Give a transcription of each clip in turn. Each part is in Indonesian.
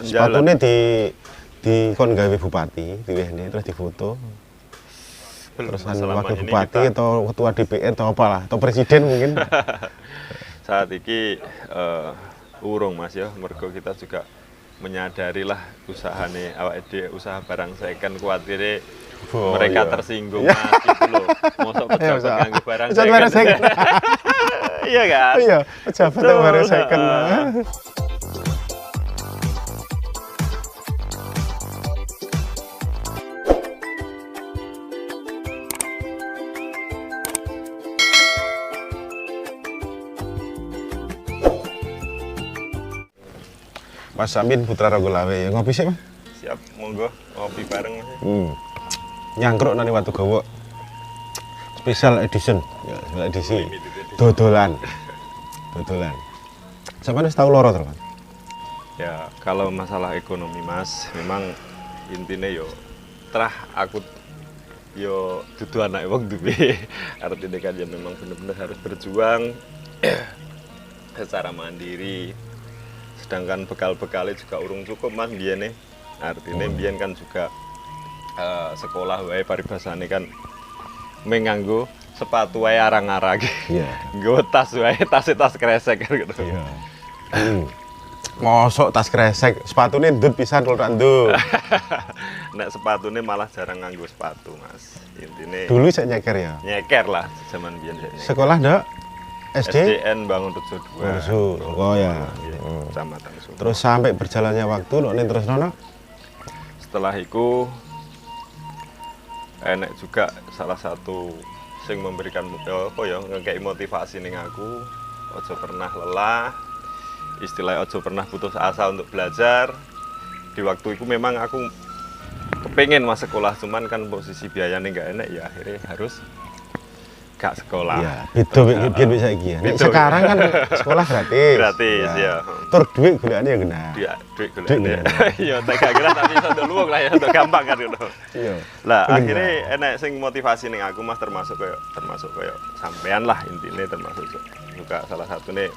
Sepatunya di kon gawe bupati, diwehne terus difoto. Terus wakil bupati kita... atau ketua DPR atau apalah, atau presiden mungkin. Saat ini urung Mas ya, mergo kita juga menyadari lah usahane awak dhewe usaha barang second kuatire mereka tersinggung Mas gitu loh. Mosok pejabat nganggo barang second. Iya kan? Iya, pejabat barang second. Mas Amin Putra Rogolawe, ya ngopi sih Mas? Siap, monggo ngopi bareng Mas. Nyangkruk nani Watu Gawa. Special edition, ya, special edisi. Dodolan. Dodolan. Sampeyan wis tau loro to, Mas? Ya, kalau masalah ekonomi Mas, memang intinya yo terah aku yo dudu anak wong duwe. Artinya kan ya memang benar-benar harus berjuang secara mandiri. Sedangkan bekal-bekalnya juga urung cukup Mas biyen. Artinya biyen kan juga sekolah wae paribasane kan menganggo sepatu wae arang-arang. Iya. Nggo tas wae, tas kresek kan gitu. Iya. Mosok tas kresek, sepatune ndut pisan kalau tak ndut. Nek sepatune malah jarang nganggo sepatu, Mas. Intine dulu saya nyeker ya. Nyeker lah zaman biyen saya. Sekolah ndak? SD? SDN Bangun Rejo 2. Oh ya. Kecamatan Sumur. Terus sampai berjalannya waktu nek terus nono. Setelah itu enek juga salah satu sing memberikan apa ya ngekei motivasi ning aku, ojo pernah lelah. Istilahnya ojo pernah putus asa untuk belajar. Di waktu itu memang aku kepengen masuk sekolah, cuman kan posisi biayanya nggak enak ya akhirnya harus gak sekolah. Iya, itu biar bisa iki ya. Sekarang kan sekolah gratis. Gratis ya. Tur duit golekane ya genah. Iya, duit golekane. Iya, tak kira tapi iso nduk luwung lah ya, nduk gampang kan ngono. Iya. Lah akhirnya enek sing motivasi ning aku Mas termasuk koyo sampean lah intine termasuk juga salah satunya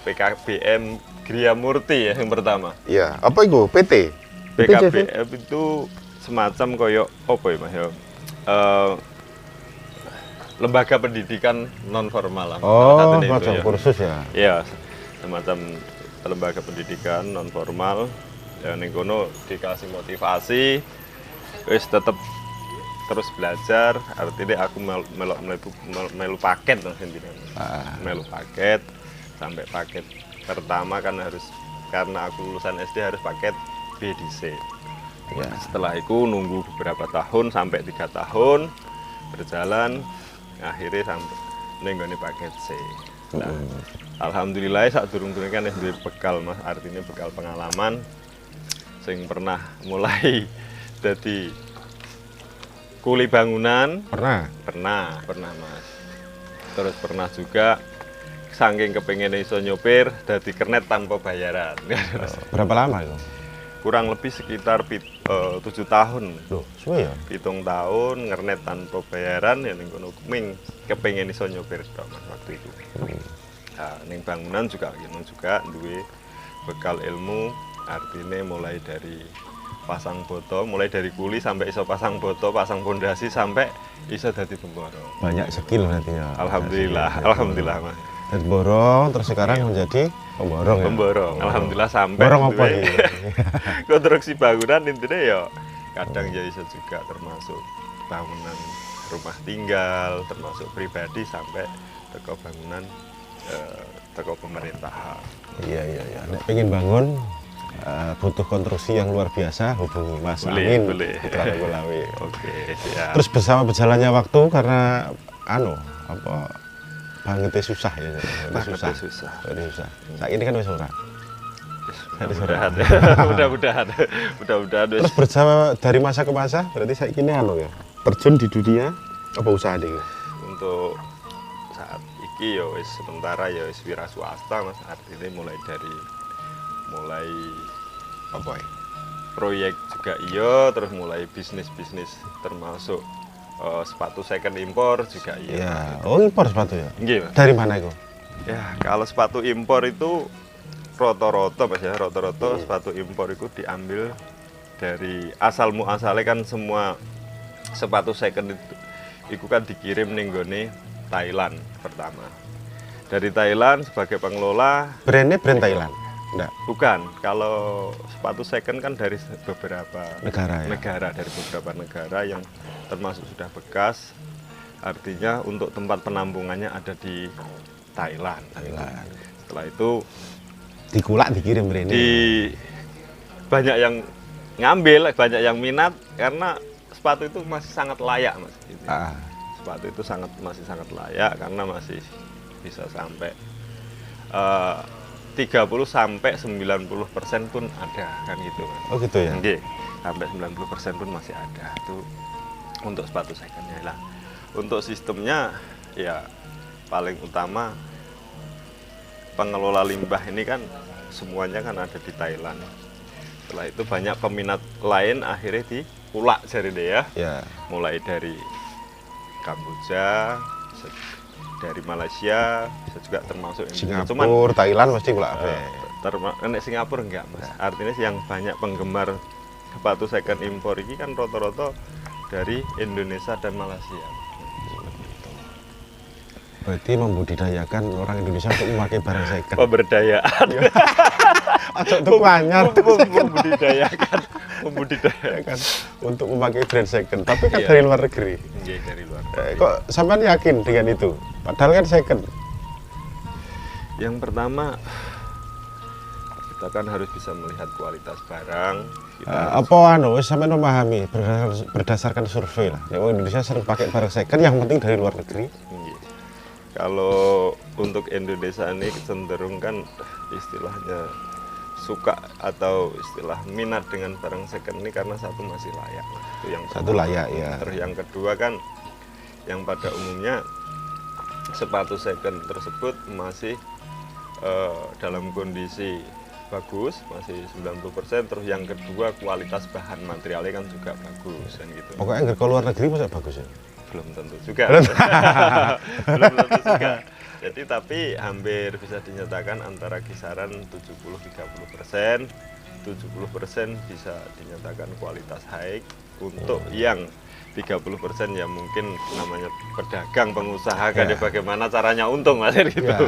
PKBM Gria Murti ya yang pertama. Iya, apa itu? PT? PKBM itu semacam koyo apa ya Mas ya? Lembaga pendidikan non formal lah. Oh, macam kursus ya? Iya, semacam lembaga pendidikan non formal. Dan ning kono dikasih motivasi, wis tetep terus belajar. Artinya aku melu paket lah intinya. Melu paket sampai paket pertama kan harus karena aku lulusan SD harus paket B di C. Ya. Setelah itu nunggu beberapa tahun sampai 3 tahun berjalan. Akhirnya sampai nenggone paket C. Nah, alhamdulillah saat durung-durung kan duwe bekal Mas, artinya bekal pengalaman sing pernah mulai jadi kuli bangunan. Pernah Mas. Terus pernah juga saking kepengen iso nyopir dadi kernet tanpa bayaran. Berapa lama itu? Kurang lebih sekitar 7 tahun. Loh, suwe ya? 7 tahun ngernet tanpa bayaran ya ning kono ming kepengen iso nyopir tok Mas waktu itu. Nah, ning bangunan juga duwe bekal ilmu, artinya mulai dari pasang boto, mulai dari kuli sampai iso pasang boto, pasang pondasi sampai iso dadi pemborong. Banyak skill berarti ya. Alhamdulillah Mas. Dan borong terus sekarang menjadi pemborong ya? Pemborong, alhamdulillah sampai borong apa ya? Konstruksi bangunan intinya ya kadang ya bisa juga termasuk bangunan rumah tinggal, termasuk pribadi sampai teko bangunan teko pemerintahan. Iya. Nek pengen bangun butuh konstruksi yang luar biasa, hubungi Mas Amin Putra Rogolawe. Oke, siap. Terus bersama berjalannya waktu karena bangetnya susah ya, susah. Saat ini kan wis ora. Mudah-mudahan. Terus bersama dari masa ke masa, berarti saya ini ya, terjun di dunia apa usaha deh? Untuk saat iki ya wis sementara ya wis wira swasta Mas, artinya mulai apa ya? Proyek juga iya, terus mulai bisnis termasuk sepatu second impor juga iya. Ya, oh impor sepatu ya? Iya. Dari mana itu? Ya, kalau sepatu impor itu rata-rata Mas ya, rata-rata sepatu impor itu diambil dari asal muasalnya kan semua sepatu second itu kan dikirim ning gone Thailand pertama. Dari Thailand sebagai pengelola. Brandnya brand Thailand? Enggak. Bukan, kalau sepatu second kan dari beberapa Negara, ya? negara, dari beberapa negara yang termasuk sudah bekas, artinya untuk tempat penampungannya ada di Thailand. Setelah itu Dikulak dikirim brandnya. Banyak yang ngambil, banyak yang minat karena sepatu itu masih sangat layak Mas. Gitu. Sepatu itu masih sangat layak karena masih bisa sampai 30 sampai 90% pun ada kan gitu. Oh gitu ya? Oke, sampai 90% pun masih ada. Itu untuk sepatu secondnya lah. Untuk sistemnya ya paling utama pengelola limbah ini kan semuanya kan ada di Thailand. Setelah itu banyak peminat lain akhirnya dikulak jari deh ya. Mulai dari Kamboja, dari Malaysia, bisa juga termasuk Singapura, Thailand mesti kulak Singapura enggak Mas. Artinya yang banyak penggemar sepatu second impor ini kan rata-rata dari Indonesia dan Malaysia. Berarti membudidayakan orang Indonesia untuk memakai barang second. Pemberdayaan. Ajak tuku anyar. Membudidayakan untuk memakai brand second. Tapi kan dari luar negeri. Iya, dari luar. Kok sampean yakin dengan itu? Padahal kan second. Yang pertama kita kan harus bisa melihat kualitas barang. Sampean memahami berdasarkan survei lah. Ya, Indonesia sering pakai barang second yang penting dari luar negeri. Kalau untuk Indonesia ini cenderung kan istilahnya suka atau istilah minat dengan barang second ini karena satu masih layak. Itu yang satu layak ya. Terus yang kedua kan yang pada umumnya sepatu second tersebut masih dalam kondisi bagus, masih 90%. Terus yang kedua kualitas bahan materialnya kan juga bagus kan gitu. Pokoknya kalau luar negeri masa bagus ya? Belum tentu juga. Belum tentu juga. Jadi tapi hampir bisa dinyatakan antara kisaran 70-30%. 70% bisa dinyatakan kualitas high. Untuk yang 30% ya mungkin namanya pedagang, pengusaha kan ya bagaimana caranya untung Mas gitu.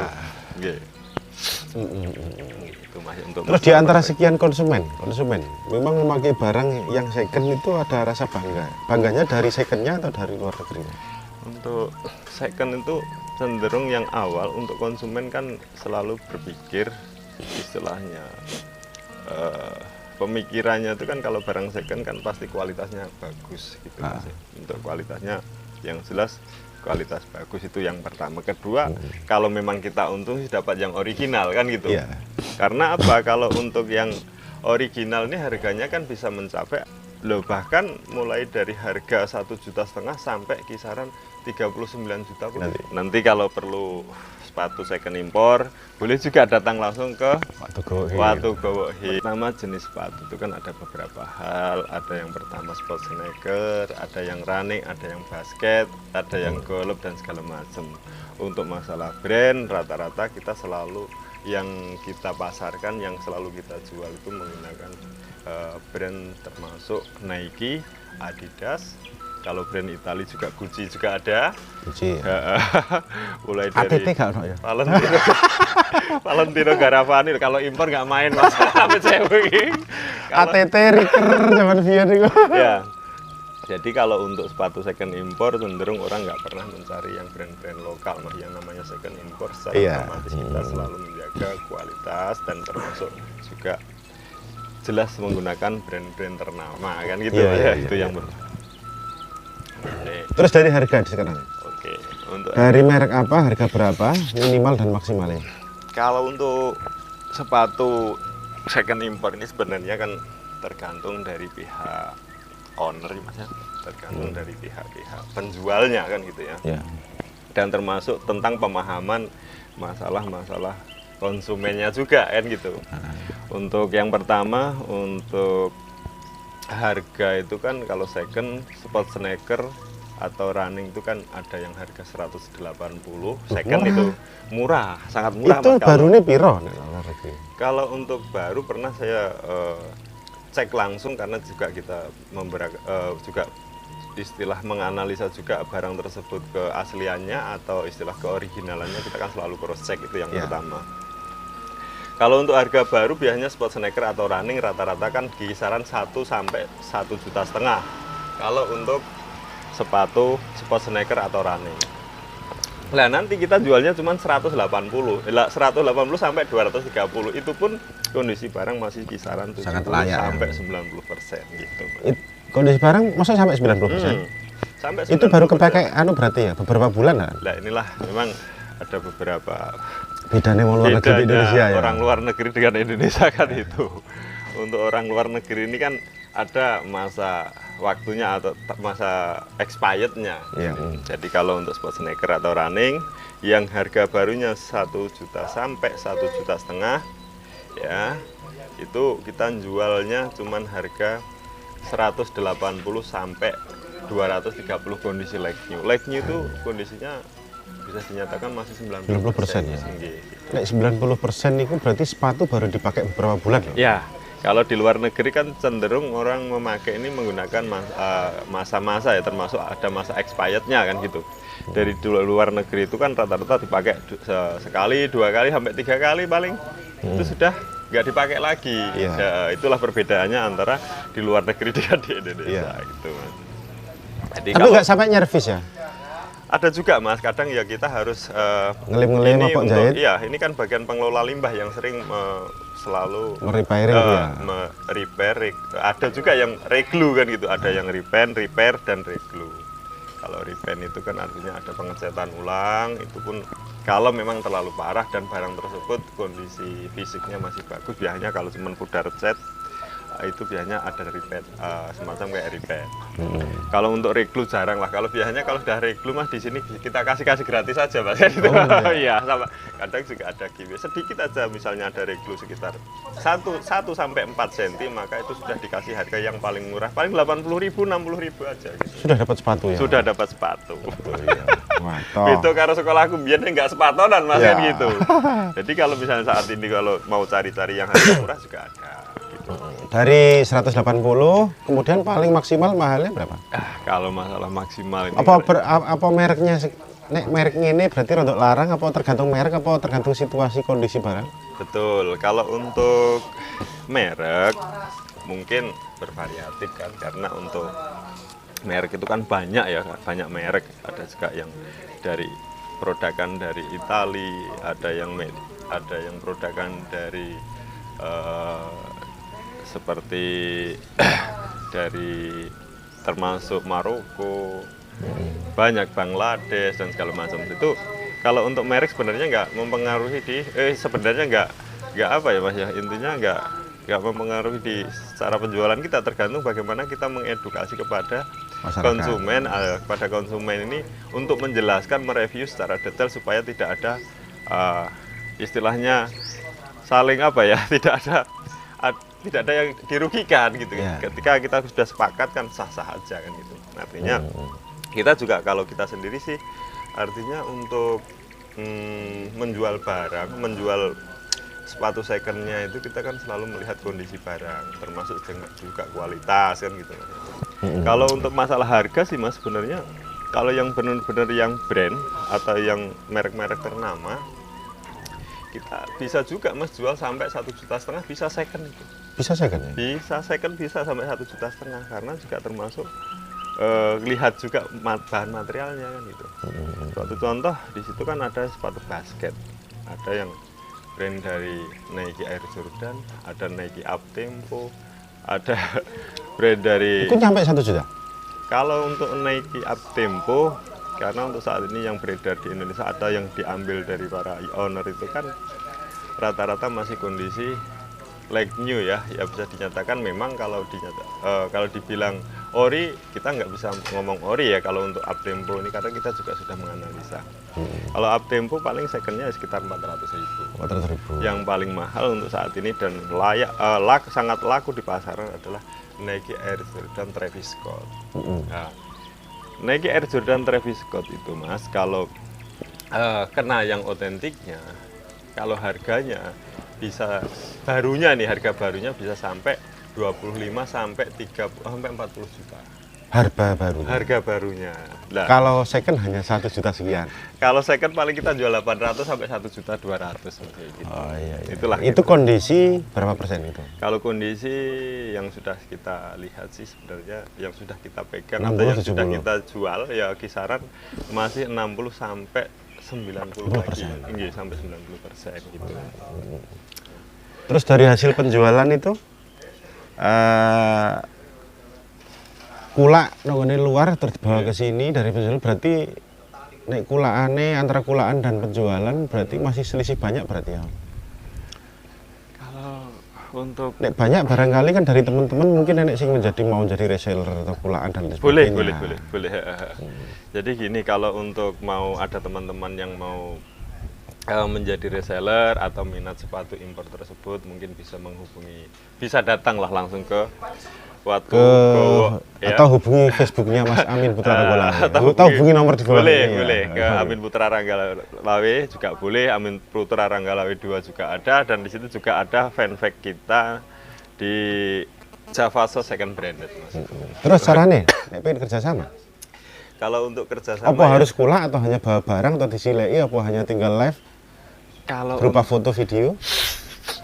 Itu Mas untuk. Terus di antara sekian konsumen memang memakai barang yang second itu ada rasa bangga. Bangganya dari secondnya atau dari luar negerinya? Untuk second itu cenderung yang awal untuk konsumen kan selalu berpikir istilahnya pemikirannya itu kan kalau barang second kan pasti kualitasnya bagus gitu Mas. Untuk kualitasnya yang jelas kualitas bagus itu yang pertama. Kedua, kalau memang kita untung sih dapat yang original kan gitu. Karena apa? Kalau untuk yang original ini harganya kan bisa mencapai bahkan mulai dari harga 1,5 juta sampai kisaran 39 juta pun. Nanti kalau perlu sepatu second impor boleh juga datang langsung ke Watu Gowo Hill. Nama jenis sepatu itu kan ada beberapa hal. Ada yang pertama sport sneaker, ada yang running, ada yang basket, ada yang golf dan segala macam. Untuk masalah brand rata-rata kita selalu yang kita pasarkan, yang selalu kita jual itu menggunakan brand termasuk Nike, Adidas. Kalau brand Italia juga Gucci juga ada. Gucci. Mulai dari ATT nggak ya? Valentino Garavani. Kalau impor nggak main Mas. Sampai cewek. ATT Riker zaman biyen itu. Ya. Jadi kalau untuk sepatu second impor cenderung orang nggak pernah mencari yang brand-brand lokal, Mas. Yang namanya second impor secara otomatis kita selalu menjaga kualitas dan termasuk juga jelas menggunakan brand-brand ternama kan gitu itu yang Terus dari harga sekarang? Oke, untuk dari merek apa, harga berapa, minimal dan maksimalnya? Kalau untuk sepatu second impor ini sebenarnya kan tergantung dari pihak owner Mas ya, tergantung dari pihak-pihak penjualnya kan gitu ya. Dan termasuk tentang pemahaman masalah-masalah konsumennya juga kan gitu. Untuk yang pertama, untuk harga itu kan kalau second sport sneaker atau running itu kan ada yang harga 180, second itu murah, sangat murah. Itu Mas. baru nih piro nek luar negeri? Kalau untuk baru pernah saya cek langsung karena juga kita juga istilah menganalisa juga barang tersebut keasliannya atau istilah keoriginalannya, kita kan selalu cross check, itu yang pertama. Kalau untuk harga baru biasanya sport sneaker atau running rata-rata kan kisaran 1 sampai 1,5 juta. Kalau untuk sepatu sport sneaker atau running. Nah, nanti kita jualnya cuma 180 sampai 230. Itu pun kondisi barang masih kisaran 70 sampai 90% gitu. Kondisi barang masa sampai 90%? Sampai 90%. Itu baru kepakai berarti ya beberapa bulan lah. Nah, inilah memang ada beberapa bedanya luar negeri Indonesia ya. Orang luar negeri dengan Indonesia kan itu. Untuk orang luar negeri ini kan ada masa waktunya atau masa expirednya. Jadi kalau untuk sport sneaker atau running yang harga barunya 1 juta sampai 1,5 juta ya, itu kita jualnya cuman harga 180 sampai 230 kondisi leg new. Leg new itu kondisinya bisa dinyatakan masih 90% ya. Nek 90% itu berarti sepatu baru dipakai beberapa bulan loh. Ya. Kalau di luar negeri kan cenderung orang memakai ini menggunakan masa-masa ya, termasuk ada masa expirednya kan gitu. Dari luar negeri itu kan rata-rata dipakai sekali, 2 kali, sampai 3 kali paling. Itu sudah nggak dipakai lagi. Ya, itulah perbedaannya antara di luar negeri dengan di Indonesia gitu, Mas. Jadi tapi nggak sampai nyervis ya? Ada juga, Mas, kadang ya kita harus ngelim-ngelim apa jahit? Iya, ini kan bagian pengelola limbah yang sering selalu repair. Ada juga yang reglu kan gitu, ada yang repair dan reglu. Kalau repair itu kan artinya ada pengecatan ulang, itu pun kalau memang terlalu parah dan barang tersebut kondisi fisiknya masih bagus, biasanya kalau cuma pudar cat itu biasanya ada repair, semacam kayak repair. Kalau untuk reglu jarang lah. Kalau biasanya kalau sudah reglu, Mas, di sini kita kasih gratis aja, Mas. Gitu. Iya, sama. Kadang juga ada giveaway sedikit aja, misalnya ada reglu sekitar 1 sampai 4 cm, maka itu sudah dikasih harga yang paling murah, paling 80.000, 60.000 aja gitu. Sudah dapat sepatu ya? Sudah dapat sepatu. Iya. Itu karena sekolahku biasanya nggak sepatonan, Mas, kan gitu. Jadi kalau misalnya saat ini kalau mau cari-cari yang harga murah juga ada. Dari 180 kemudian paling maksimal mahalnya berapa? Kalau masalah maksimal ini apa mereknya? Nek mereknya ini berarti untuk larang, apa tergantung merek, apa tergantung situasi kondisi barang? Betul, kalau untuk merek mungkin bervariatif kan, karena untuk merek itu kan banyak ya, banyak merek. Ada juga yang dari produkan dari Itali, ada yang produkan dari seperti dari termasuk Maroko, banyak Bangladesh dan segala macam. Itu kalau untuk merek sebenarnya nggak mempengaruhi sebenarnya nggak apa ya, Mas, ya, intinya nggak mempengaruhi di secara penjualan kita, tergantung bagaimana kita mengedukasi kepada konsumen ini untuk menjelaskan, mereview secara detail supaya tidak ada istilahnya saling tidak ada yang dirugikan gitu. Ketika kita sudah sepakat kan sah-sah aja kan gitu. Artinya kita juga, kalau kita sendiri sih artinya untuk menjual menjual sepatu secondnya itu kita kan selalu melihat kondisi barang, termasuk juga kualitas kan gitu. Kalau untuk masalah harga sih, Mas, sebenarnya kalau yang benar-benar yang brand atau yang merek-merek ternama, kita bisa juga, Mas, jual sampai 1,5 juta, bisa second itu. Bisa second ya? Bisa second, bisa sampai 1,5 juta, karena juga termasuk lihat juga bahan materialnya kan gitu. Suatu contoh di situ kan ada sepatu basket, ada yang brand dari Nike Air Jordan, ada Nike Uptempo, ada brand dari. Itu nyampe 1 juta? Kalau untuk Nike Uptempo, karena untuk saat ini yang beredar di Indonesia ada yang diambil dari para owner itu kan rata-rata masih kondisi leg new ya, bisa dinyatakan memang kalau dibilang ori, kita nggak bisa ngomong ori ya kalau untuk Uptempo ini, karena kita juga sudah menganalisa. Kalau Uptempo paling secondnya sekitar 400.000. 400.000. Yang paling mahal untuk saat ini dan sangat laku di pasaran adalah Nike Air Jordan Travis Scott. Nah, Nike Air Jordan Travis Scott itu Mas, kalau kena yang otentiknya, kalau harganya bisa barunya nih, harga barunya bisa sampai 25 sampai 30 sampai 40 juta. Harga baru. Harga barunya. Nah, Kalau second hanya 1 juta sekian. kalau second paling kita jual 800 sampai 1.200.000 seperti itu. Oh iya. Itulah Itu gitu. kondisi berapa persen itu? Kalau kondisi yang sudah kita lihat sih sebenarnya yang sudah kita pegang 60, atau yang sudah 70. kita jual ya kisaran masih 60 sampai 90 lagi. Iya, sampai 90% gitu. Terus dari hasil penjualan itu kulak nongone luar terus dibawa ke sini dari penjualan, berarti nek kulaane antara kulaan dan penjualan berarti masih selisih banyak berarti ya. Kalau untuk Nek banyak barangkali kan dari teman-teman mungkin nenek sing menjadi mau jadi reseller atau kulaan dan boleh, sebagainya. boleh. Jadi gini, kalau untuk mau ada teman-teman yang mau menjadi reseller atau minat sepatu impor tersebut, mungkin bisa menghubungi, bisa datanglah langsung ke Watu Gowo, ya. Atau hubungi Facebooknya Mas Amin Putra Ranggalawe. Atau hubungi nomor di bawah boleh, ini, ya. boleh ke Amin Putra Ranggalawe juga boleh, Amin Putra Ranggalawe 2 juga ada, dan di situ juga ada fanpage kita di Javaso Second Branded, Mas. Terus caranya, nek pengen kerja sama? Kalau untuk kerjasama Apa ya, harus kulak atau hanya bawa barang atau disilei, apa hanya tinggal live kalau berupa foto video?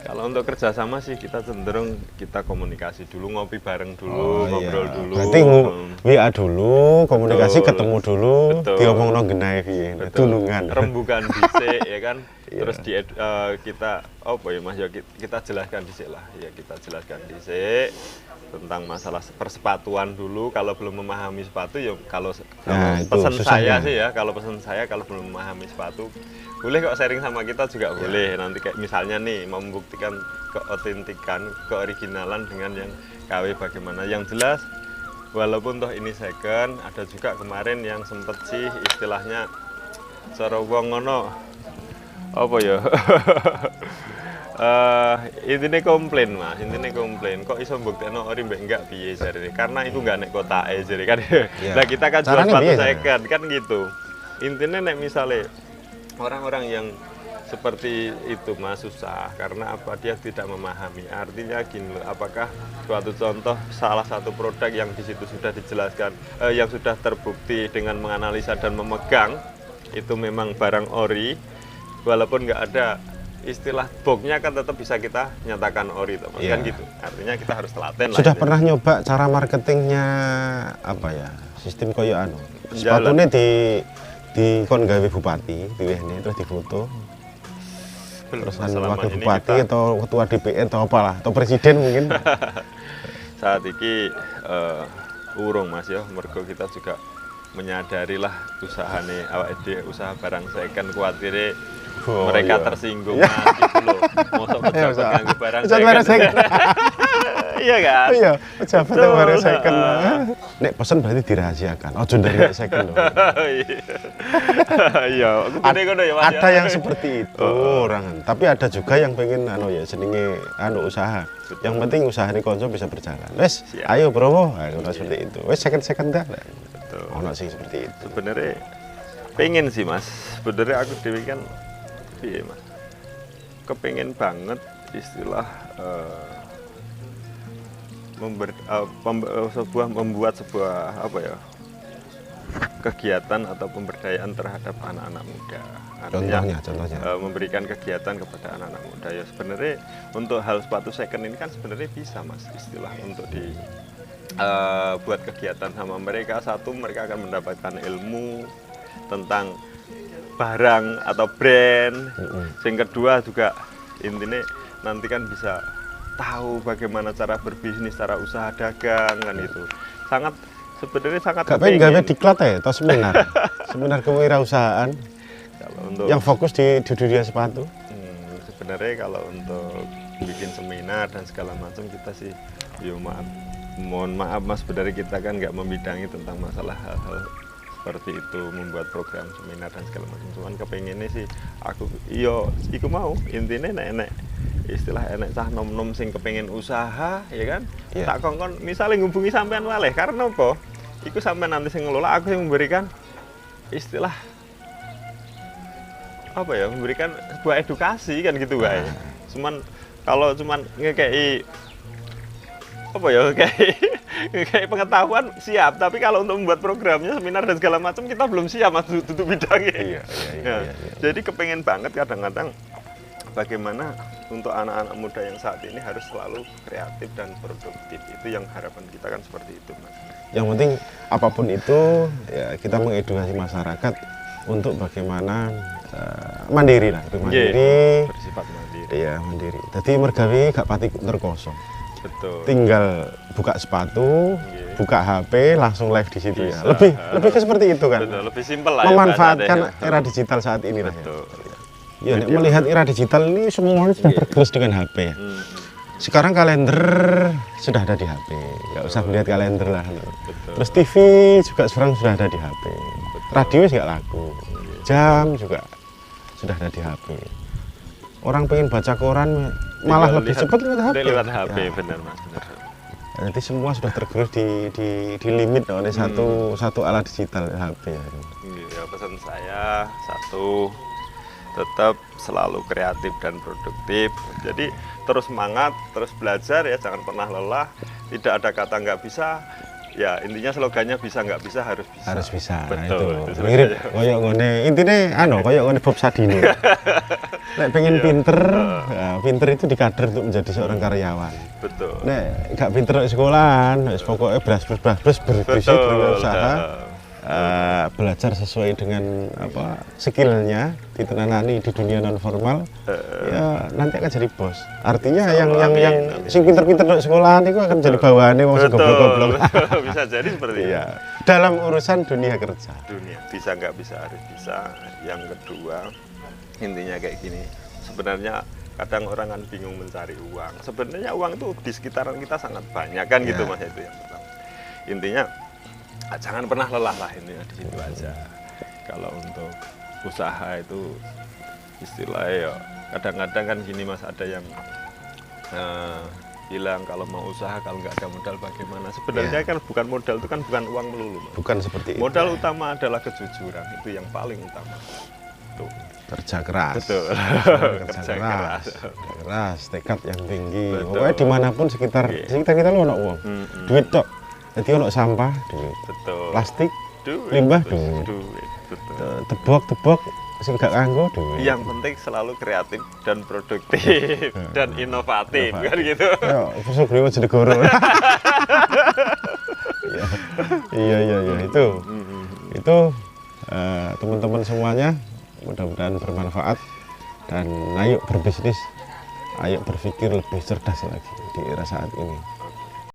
Kalau untuk kerjasama sih kita cenderung kita komunikasi dulu, ngopi bareng dulu, ngobrol dulu. Berarti WA dulu, komunikasi, Betul. ketemu dulu, Betul. diomongno genahe piye, tulungan. Rembukan dhisik ya kan. Terus kita apa ya Mas ya kita jelaskan dhisik lah. Ya kita jelaskan dhisik tentang masalah persepatuan dulu. Kalau belum memahami sepatu ya kalau Nah, itu pesan susahnya. saya sih ya, kalau pesan saya kalau belum memahami sepatu boleh kok sharing sama kita juga boleh. Nanti kayak misalnya nih mau membuktikan keotentikan, keoriginalan dengan yang KW bagaimana. Yang jelas walaupun toh ini second, ada juga kemarin yang sempet sih istilahnya cara wong ngono apa ya? Intinya komplain Mas, intinya komplain kok iso mbuktekno ori mbek enggak piye jarene, karena itu enggak nek kotake jare kan. Nah kita kan jual Caranya sepatu piye, second kan gitu. Intinya nek misalnya orang-orang yang seperti itu Mas susah karena apa, dia tidak memahami. Artinya gini loh, apakah suatu contoh salah satu produk yang di situ sudah dijelaskan, yang sudah terbukti dengan menganalisa dan memegang itu memang barang ori, walaupun nggak ada istilah boxnya kan tetap bisa kita nyatakan ori toh, Mas. Iya. Kan gitu. Artinya kita harus telaten lah. Sudah ini. pernah nyoba cara marketingnya apa ya? Sistem koyo anu. Jalan. Sepatune di kon gawe bupati, pilihnya terus difoto. Belum, Terus selama wakil ini bupati kita- atau ketua DPR atau apalah, atau presiden mungkin. Saat ini urung Mas ya, mergo kita juga menyadari lah usahane awake dhewe, usaha barang second kuatire Oh, mereka iya. tersinggung Mas gitu loh. Mosok pejabat Iya, nganggo barang pejabat barang second. Iya kan? Iya, pejabat Betul. yang bareng second. Nek pesen berarti dirahasiakan. Ojo dari second loh. Iya, aku gede ngono ya Mas. Ada ya. yang seperti itu orang, tapi ada juga yang pengen anu ya jenenge anu usaha. Yang penting usaha ini konco bisa berjalan. Wes, Siap. ayo promo. Nah, seperti itu. Wes second dah. Betul. Ono sih seperti itu. Sebenarnya pengen sih Mas. Sebenarnya aku dewi kan piye Mas. Kepengen banget istilah membuat sebuah apa ya, kegiatan atau pemberdayaan terhadap anak-anak muda. Artinya, Contohnya. memberikan kegiatan kepada anak-anak muda ya. Sebenarnya untuk hal sepatu second ini kan sebenarnya bisa Mas, istilah untuk di buat kegiatan sama mereka. Satu, mereka akan mendapatkan ilmu tentang barang atau brand. Yang kedua juga intinya nanti kan bisa tahu bagaimana cara berbisnis, cara usaha dagang kan itu. Sebenarnya sangat Gak pengen gawe kepingin. diklat ya, atau seminar. Seminar kewirausahaan Kalau untuk yang fokus di dunia sepatu. sebenarnya kalau untuk bikin seminar dan segala macam kita sih mohon maaf Mas, sebenarnya kita kan nggak membidangi tentang masalah hal-hal seperti itu, membuat program seminar dan segala macam. Cuman kepengennya sih aku iku mau intinya enek istilah enek cah nom-nom sing kepengen usaha ya kan. Iya. Tak kongkon misalnya ngubungi sampean waleh karena apa? Iku sampai nanti sing ngelola, aku yang memberikan istilah apa ya, memberikan sebuah edukasi kan gitu guys. Cuman kalau cuman ngekei apa ya, kayak pengetahuan siap, tapi kalau untuk membuat programnya, seminar dan segala macam kita belum siap mas tutup bidangnya. Iya. Jadi kepengen banget kadang-kadang bagaimana untuk anak-anak muda yang saat ini harus selalu kreatif dan produktif. Itu yang harapan kita kan seperti itu mas. Yang penting apapun itu ya kita mengedukasi masyarakat untuk bagaimana mandiri lah, mandiri, bersifat mandiri. Iya mandiri. Jadi mergawe gak pati terkosong. Betul. Tinggal buka sepatu, buka HP, langsung live di situ ya. Bisa. Lebih ke seperti itu kan. Betul, lebih simpel lah. Memanfaatkan ya, era digital saat ini lah. Betul. Ya, melihat era digital ini semuanya sudah tergerus dengan HP ya. Sekarang kalender sudah ada di HP, nggak usah melihat kalender lah. Betul. Terus TV juga sekarang sudah ada di HP. Radio nggak laku, jam juga sudah ada di HP. Orang pengen baca koran malah lebih cepat lewat HP. Lewat HP, ya. benar mas. Benar. Nanti semua sudah tergerus di limit oleh satu alat digital HP. Ya, pesan saya satu, tetap selalu kreatif dan produktif. Jadi terus semangat, terus belajar ya, jangan pernah lelah. Tidak ada kata nggak bisa. Ya intinya slogannya bisa nggak bisa harus bisa. Harus bisa. Betul. Itu mirip koyok ngene. Intinya koyok ngene Bob Sadino. Nek pengen pinter, ya, pinter itu dikader untuk menjadi seorang karyawan. Betul. Nek gak pinter di sekolahan, pokoknya beras berbisnis berusaha. Belajar sesuai dengan apa skillnya ditenanani di dunia non formal ya nanti akan jadi bos. Artinya yang sing pinter-pinter di sekolahan itu akan jadi bawahannya wong sing goblok-goblok. Bisa jadi seperti itu. Iya. Dalam urusan dunia kerja. Dunia bisa nggak bisa harus bisa. Yang kedua intinya kayak gini. Sebenarnya kadang orang kan bingung mencari uang. Sebenarnya uang itu di sekitaran kita sangat banyak kan gitu mas, itu yang pertama. Intinya jangan pernah lelah lah, ini di situ aja. Kalau untuk usaha itu istilahnya ya kadang-kadang kan gini mas, ada yang bilang kalau mau usaha kalau nggak ada modal bagaimana. Sebenarnya kan bukan modal itu kan bukan uang melulu mas. Bukan seperti itu. Modal utama adalah kejujuran, itu yang paling utama. Tuh. Kerja keras. Betul. Kerja keras, tekad yang tinggi. Betul. Pokoknya dimanapun sekitar kita lo ono uang, duit tok. Jadi ono sampah, duit. Betul. Plastik, Duit. limbah, duit. Betul. Tebok sing gak kanggo, duit. Yang penting selalu kreatif dan produktif dan inovatif kan gitu. Ya, busuk griwo Jenegoro. Iya, itu teman-teman semuanya mudah-mudahan bermanfaat dan ayo berbisnis, ayo berpikir lebih cerdas lagi di era saat ini.